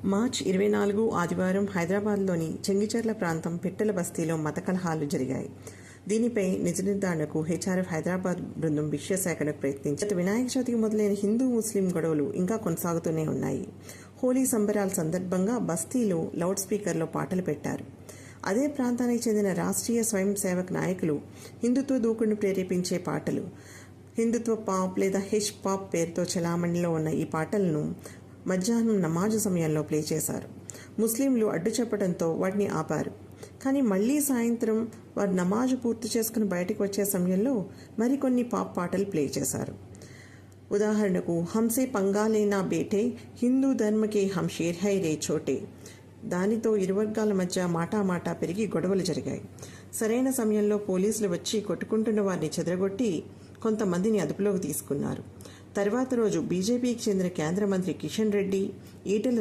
మార్చి 24 ఆదివారం హైదరాబాద్లోని చెంగిచెర్ల ప్రాంతం పిట్టల బస్తీలో మత కలహాలు జరిగాయి. దీనిపై నిజ నిర్ధారణకు హెచ్ఆర్ఎఫ్ హైదరాబాద్ బృందం విషయ సేకరణకు ప్రయత్నించి వినాయక చవితికి మొదలైన హిందూ ముస్లిం గొడవలు ఇంకా కొనసాగుతూనే ఉన్నాయి. హోలీ సంబరాల సందర్భంగా బస్తీలో లౌడ్ స్పీకర్లో పాటలు పెట్టారు. అదే ప్రాంతానికి చెందిన రాష్ట్రీయ స్వయం సేవక్ నాయకులు హిందుత్వ దూకుడును ప్రేరేపించే పాటలు, హిందుత్వ పాప్ లేదా హెచ్ పాప్ పేరుతో చలామణిలో ఉన్న ఈ పాటలను మధ్యాహ్నం నమాజు సమయంలో ప్లే చేశారు. ముస్లింలు అడ్డు చెప్పడంతో వాటిని ఆపారు. కానీ మళ్లీ సాయంత్రం వారు నమాజు పూర్తి చేసుకుని బయటకు వచ్చే సమయంలో మరికొన్ని పాప్ పాటలు ప్లే చేశారు. ఉదాహరణకు హంసే పంగాలేనా బేటే, హిందూ ధర్మకే హం షేర్ హై రే చోటే. దానితో ఇరు వర్గాల మధ్య మాటామాటా పెరిగి గొడవలు జరిగాయి. సరైన సమయంలో పోలీసులు వచ్చి కొట్టుకుంటున్న వారిని చెదరగొట్టి కొంతమందిని అదుపులోకి తీసుకున్నారు. తర్వాత రోజు బీజేపీకి చెందిన కేంద్ర మంత్రి కిషన్ రెడ్డి, ఈటెల